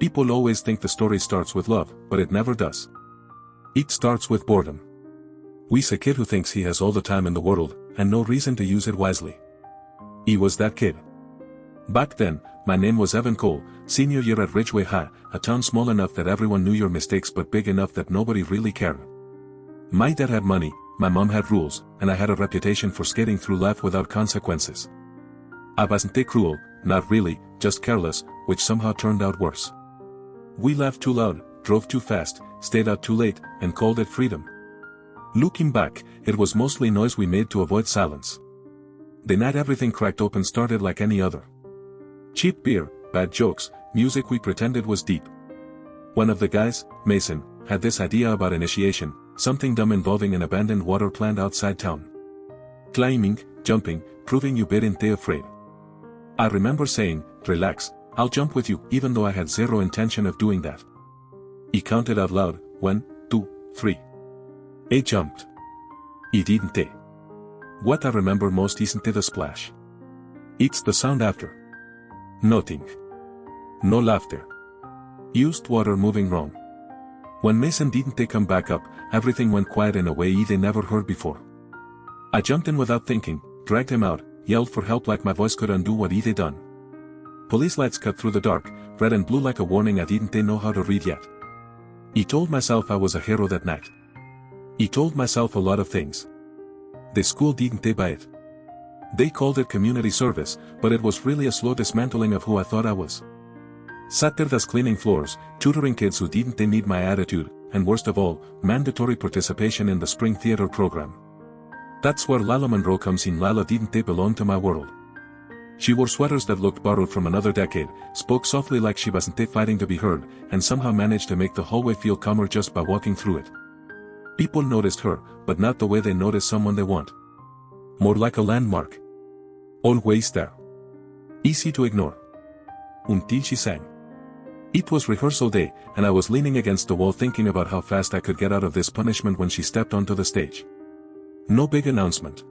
People always think the story starts with love, but it never does. It starts with boredom. We's a kid who thinks he has all the time in the world, and no reason to use it wisely. He was that kid. Back then, my name was Evan Cole, senior year at Ridgeway High, a town small enough that everyone knew your mistakes but big enough that nobody really cared. My dad had money, my mom had rules, and I had a reputation for skating through life without consequences. I wasn't cruel, not really, just careless, which somehow turned out worse. We laughed too loud, drove too fast, stayed out too late, and called it freedom. Looking back, it was mostly noise we made to avoid silence. The night everything cracked open started like any other. Cheap beer, bad jokes, music we pretended was deep. One of the guys, Mason, had this idea about initiation, something dumb involving an abandoned water plant outside town. Climbing, jumping, proving you weren't afraid. I remember saying, "Relax, I'll jump with you," even though I had zero intention of doing that. He counted out loud, 1, 2, 3. I jumped. He didn't. What I remember most isn't the splash. It's the sound after. Nothing. No laughter. Used water moving wrong. When Mason didn't come back up, everything went quiet in a way they never heard before. I jumped in without thinking, dragged him out, yelled for help like my voice could undo what he'd done. Police lights cut through the dark, red and blue like a warning I didn't know how to read yet. I told myself I was a hero that night. I told myself a lot of things. The school didn't buy it. They called it community service, but it was really a slow dismantling of who I thought I was. Saturdays cleaning floors, tutoring kids who didn't need my attitude, and worst of all, mandatory participation in the spring theater program. That's where Lila Monroe comes in. Lila didn't belong to my world. She wore sweaters that looked borrowed from another decade, spoke softly like she wasn't fighting to be heard, and somehow managed to make the hallway feel calmer just by walking through it. People noticed her, but not the way they notice someone they want. More like a landmark. Always there. Easy to ignore. Until she sang. It was rehearsal day, and I was leaning against the wall thinking about how fast I could get out of this punishment when she stepped onto the stage. No big announcement.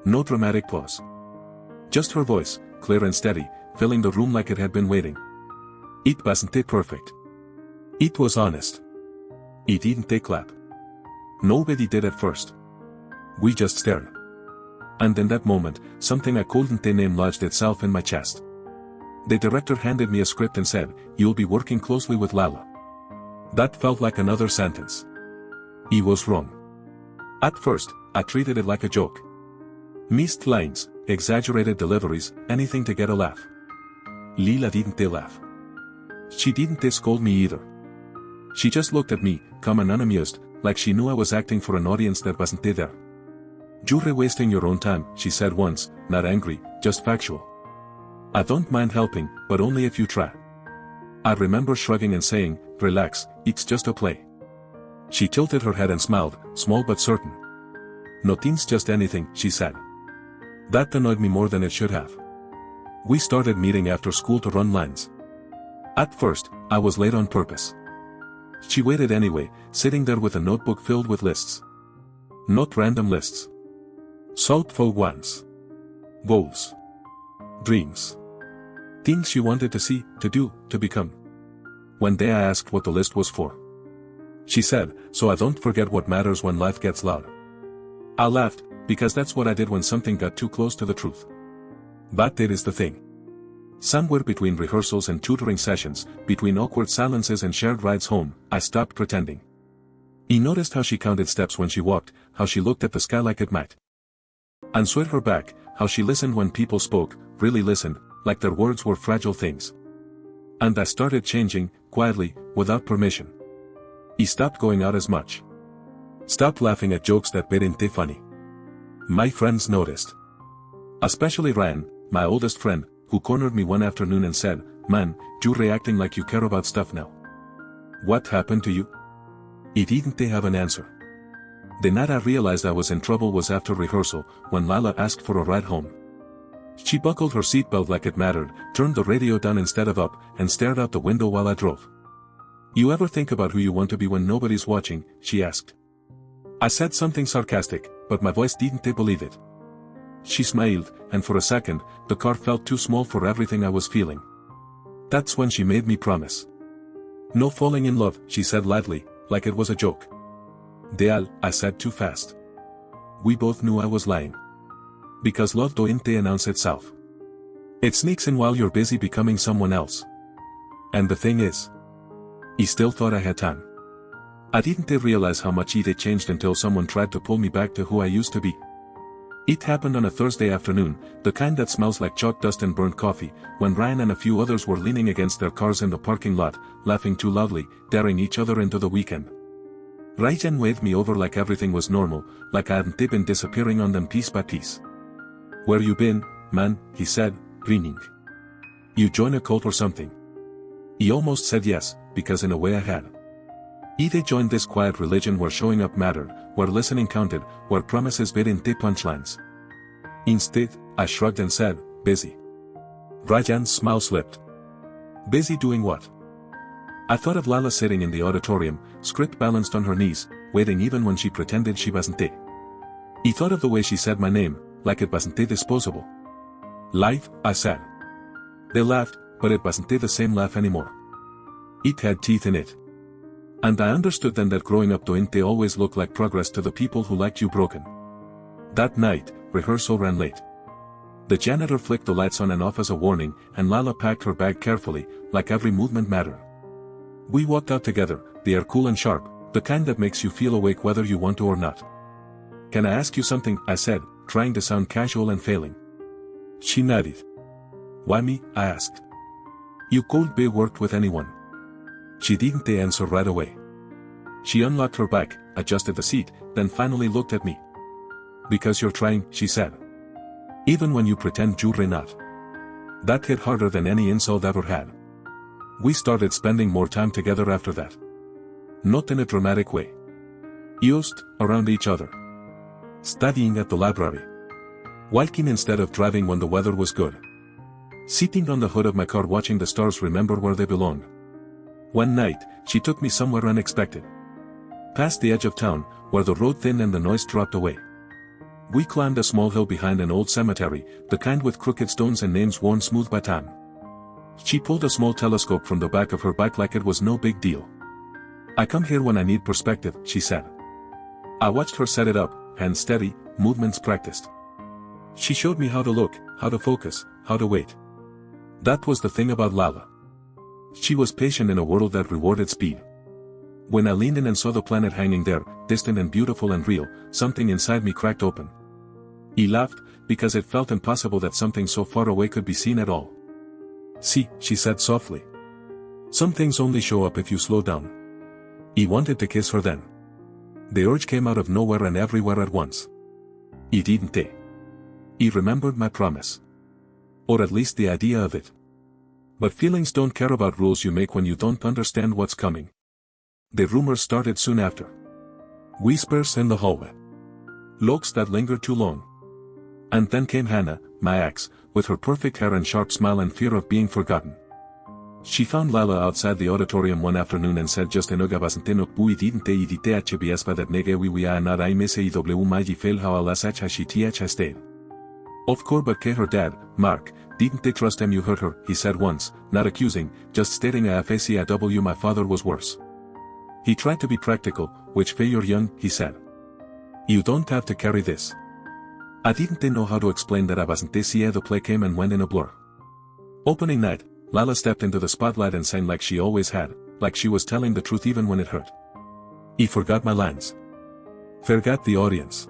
No dramatic pause. Just her voice, clear and steady, filling the room like it had been waiting. It wasn't perfect. It was honest. It didn't clap. Nobody did at first. We just stared. And in that moment, something I couldn't name lodged itself in my chest. The director handed me a script and said, "You'll be working closely with Lila." That felt like another sentence. He was wrong. At first, I treated it like a joke. Missed lines, exaggerated deliveries, anything to get a laugh. Lila didn't laugh. She didn't scold me either. She just looked at me, calm and unamused, like she knew I was acting for an audience that wasn't there. "You're wasting your own time," she said once, not angry, just factual. "I don't mind helping, but only if you try." I remember shrugging and saying, "Relax, it's just a play." She tilted her head and smiled, small but certain. "Nothing's just anything," she said. That annoyed me more than it should have. We started meeting after school to run lines. At first, I was late on purpose. She waited anyway, sitting there with a notebook filled with lists. Not random lists. Thoughtful ones. Goals. Dreams. Things she wanted to see, to do, to become. One day I asked what the list was for. She said, "So I don't forget what matters when life gets loud." I laughed, because that's what I did when something got too close to the truth. But it is the thing. Somewhere between rehearsals and tutoring sessions, between awkward silences and shared rides home, I stopped pretending. He noticed how she counted steps when she walked, how she looked at the sky like it might. And swayed her back, how she listened when people spoke, really listened, like their words were fragile things. And I started changing, quietly, without permission. He stopped going out as much. Stopped laughing at jokes that weren't funny. My friends noticed. Especially Ryan, my oldest friend, who cornered me one afternoon and said, "Man, you're reacting like you care about stuff now. What happened to you?" He didn't have an answer. The night I realized I was in trouble was after rehearsal, when Lila asked for a ride home. She buckled her seatbelt like it mattered, turned the radio down instead of up, and stared out the window while I drove. "You ever think about who you want to be when nobody's watching?" she asked. I said something sarcastic, but my voice didn't believe it. She smiled, and for a second, the car felt too small for everything I was feeling. That's when she made me promise. No falling in love, she said lightly, like it was a joke. Deal, I said too fast. We both knew I was lying. Because love doesn't announce itself. It sneaks in while you're busy becoming someone else. And the thing is, he still thought I had time. I didn't realize how much it changed until someone tried to pull me back to who I used to be. It happened on a Thursday afternoon, the kind that smells like chalk dust and burnt coffee, when Ryan and a few others were leaning against their cars in the parking lot, laughing too loudly, daring each other into the weekend. Ryan waved me over like everything was normal, like I hadn't been disappearing on them piece by piece. Where you been, man, he said, grinning. You join a cult or something? He almost said yes, because in a way I had. They joined this quiet religion where showing up mattered, where listening counted, where promises didn't punchlines. Instead, I shrugged and said, busy. Ryan's smile slipped. Busy doing what? I thought of Lila sitting in the auditorium, script balanced on her knees, waiting even when she pretended she wasn't there. He thought of the way she said my name, like it wasn't disposable. Life, I said. They laughed, but it wasn't the same laugh anymore. It had teeth in it. And I understood then that growing up didn't always look like progress to the people who liked you broken. That night, rehearsal ran late. The janitor flicked the lights on and off as a warning, and Lila packed her bag carefully, like every movement mattered. We walked out together, the air cool and sharp, the kind that makes you feel awake whether you want to or not. Can I ask you something, I said, trying to sound casual and failing. She nodded. Why me, I asked. You could be worked with anyone. She didn't answer right away. She unlocked her bag, adjusted the seat, then finally looked at me. Because you're trying, she said. Even when you pretend you're not. That hit harder than any insult ever had. We started spending more time together after that. Not in a dramatic way. Used, around each other. Studying at the library. Walking instead of driving when the weather was good. Sitting on the hood of my car watching the stars remember where they belong. One night, she took me somewhere unexpected. Past the edge of town, where the road thinned and the noise dropped away. We climbed a small hill behind an old cemetery, the kind with crooked stones and names worn smooth by time. She pulled a small telescope from the back of her bike like it was no big deal. I come here when I need perspective, she said. I watched her set it up, hands steady, movements practiced. She showed me how to look, how to focus, how to wait. That was the thing about Lila. She was patient in a world that rewarded speed. When I leaned in and saw the planet hanging there, distant and beautiful and real, something inside me cracked open. He laughed, because it felt impossible that something so far away could be seen at all. See, she said softly. Some things only show up if you slow down. He wanted to kiss her then. The urge came out of nowhere and everywhere at once. He didn't. He remembered my promise. Or at least the idea of it. But feelings don't care about rules you make when you don't understand what's coming. The rumors started soon after. Whispers in the hallway. Looks that lingered too long. And then came Hannah, my ex, with her perfect hair and sharp smile and fear of being forgotten. She found Lila outside the auditorium one afternoon and said just enuga basantinok bui didn't idite hbs by that nege wiwia anad I miss iw maji fail how alas hashith stayed. Of course but her dad, Mark, didn't they trust him you hurt her, he said once, not accusing, just stating AFACIW my father was worse. He tried to be practical, which way you're young, he said. You don't have to carry this. I didn't know how to explain that I wasn't this year the play came and went in a blur. Opening night, Lila stepped into the spotlight and sang like she always had, like she was telling the truth even when it hurt. He forgot my lines. Forgot the audience.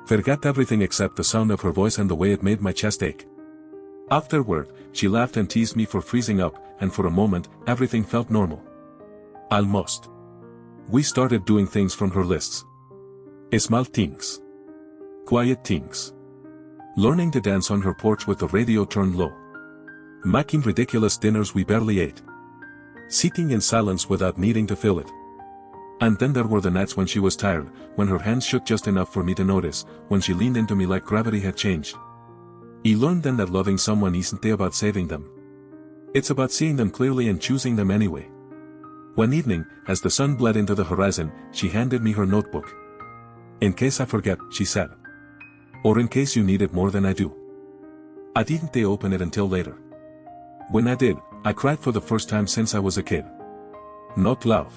Forgot everything except the sound of her voice and the way it made my chest ache. Afterward, she laughed and teased me for freezing up, and for a moment, everything felt normal. Almost. We started doing things from her lists. Small things. Quiet things. Learning to dance on her porch with the radio turned low. Making ridiculous dinners we barely ate. Sitting in silence without needing to fill it. And then there were the nights when she was tired, when her hands shook just enough for me to notice, when she leaned into me like gravity had changed. He learned then that loving someone isn't about saving them. It's about seeing them clearly and choosing them anyway. One evening, as the sun bled into the horizon, she handed me her notebook. In case I forget, she said. Or in case you need it more than I do. I didn't open it until later. When I did, I cried for the first time since I was a kid. not loud.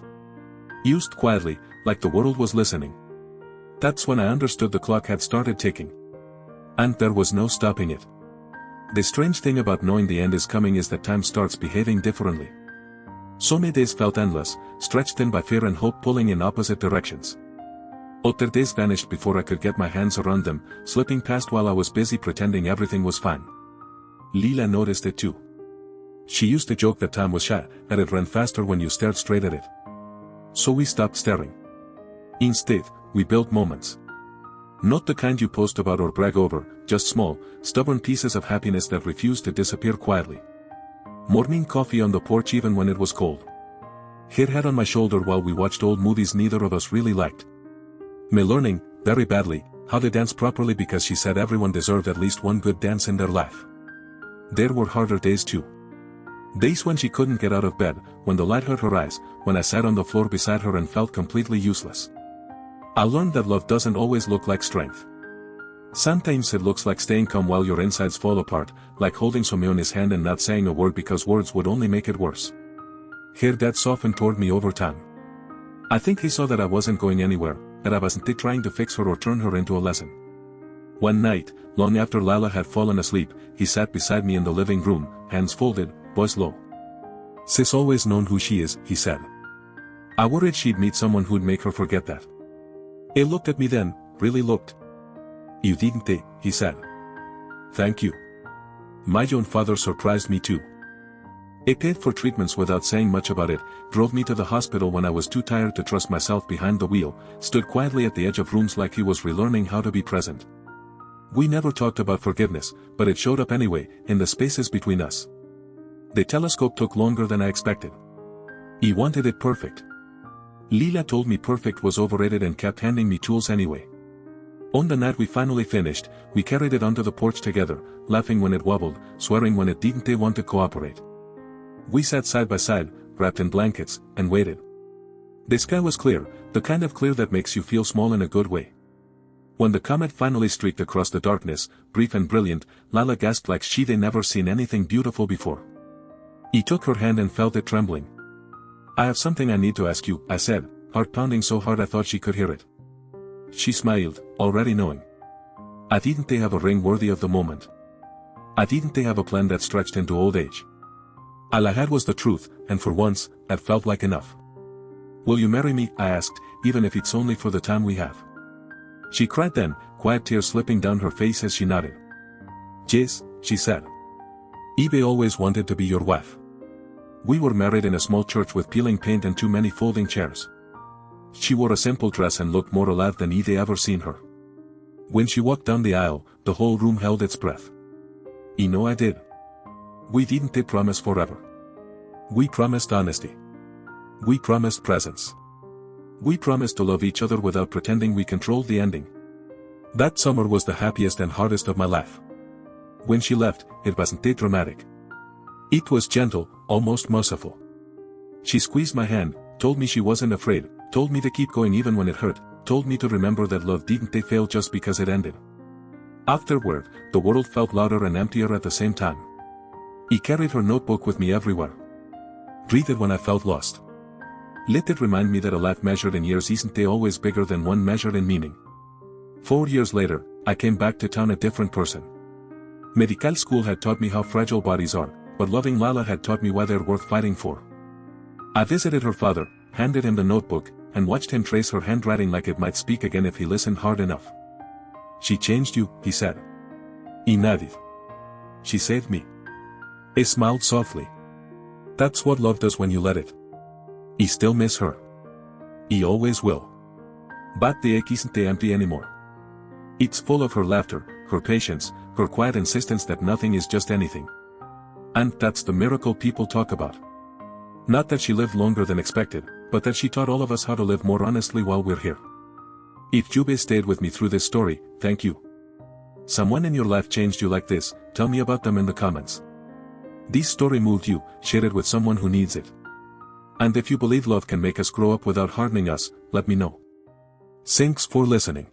Used quietly, like the world was listening. That's when I understood the clock had started ticking. And there was no stopping it. The strange thing about knowing the end is coming is that time starts behaving differently. So many days felt endless, stretched thin by fear and hope pulling in opposite directions. Other days vanished before I could get my hands around them, slipping past while I was busy pretending everything was fine. Lila noticed it too. She used to joke that time was shy, that it ran faster when you stared straight at it. So we stopped staring. Instead, we built moments. Not the kind you post about or brag over, just small, stubborn pieces of happiness that refused to disappear quietly. Morning coffee on the porch even when it was cold. Her head on my shoulder while we watched old movies neither of us really liked. Me learning, very badly, how to dance properly because she said everyone deserved at least one good dance in their life. There were harder days too. Days when she couldn't get out of bed, when the light hurt her eyes, when I sat on the floor beside her and felt completely useless. I learned that love doesn't always look like strength. Sometimes it looks like staying calm while your insides fall apart, like holding Someone's hand and not saying a word because words would only make it worse. Her dad softened toward me over time. I think he saw that I wasn't going anywhere, that I wasn't trying to fix her or turn her into a lesson. One night, long after Lila had fallen asleep, he sat beside me in the living room, hands folded, voice low. Sis always known who she is, he said. I worried she'd meet someone who'd make her forget that. He looked at me then, really looked. You didn't, he said. Thank you. My own father surprised me too. He paid for treatments without saying much about it, drove me to the hospital when I was too tired to trust myself behind the wheel, stood quietly at the edge of rooms like he was relearning how to be present. We never talked about forgiveness, but it showed up anyway, in the spaces between us. The telescope took longer than I expected. He wanted it perfect. Lila told me perfect was overrated and kept handing me tools anyway. On the night we finally finished, we carried it onto the porch together, laughing when it wobbled, swearing when it didn't want to cooperate. We sat side by side, wrapped in blankets, and waited. The sky was clear, the kind of clear that makes you feel small in a good way. When the comet finally streaked across the darkness, brief and brilliant, Lila gasped like she'd never seen anything beautiful before. He took her hand and felt it trembling. I have something I need to ask you, I said, heart pounding so hard I thought she could hear it. She smiled, already knowing. I didn't have a ring worthy of the moment. I didn't have a plan that stretched into old age. All I had was the truth, and for once, that felt like enough. Will you marry me, I asked, even if it's only for the time we have. She cried then, quiet tears slipping down her face as she nodded. Yes, she said. Ebe always wanted to be your wife. We were married in a small church with peeling paint and too many folding chairs. She wore a simple dress and looked more alive than I'd ever seen her. When she walked down the aisle, the whole room held its breath. You know I did. We didn't promise forever. We promised honesty. We promised presence. We promised to love each other without pretending we controlled the ending. That summer was the happiest and hardest of my life. When she left, it wasn't that dramatic. It was gentle, almost merciful. She squeezed my hand, told me she wasn't afraid, told me to keep going even when it hurt, told me to remember that love didn't fail just because it ended. Afterward, the world felt louder and emptier at the same time. I carried her notebook with me everywhere. Read it when I felt lost. Let it remind me that a life measured in years isn't always bigger than one measured in meaning. 4 years later, I came back to town a different person. Medical school had taught me how fragile bodies are, but loving Lila had taught me why they're worth fighting for. I visited her father, handed him the notebook, and watched him trace her handwriting like it might speak again if he listened hard enough. She changed you, he said. He nodded. She saved me. He smiled softly. That's what love does when you let it. I still miss her. I always will. But the ache isn't empty anymore. It's full of her laughter, her patience, her quiet insistence that nothing is just anything. And that's the miracle people talk about. Not that she lived longer than expected, but that she taught all of us how to live more honestly while we're here. If Jube stayed with me through this story, thank you. Someone in your life changed you like this, tell me about them in the comments. This story moved you, share it with someone who needs it. And if you believe love can make us grow up without hardening us, let me know. Thanks for listening.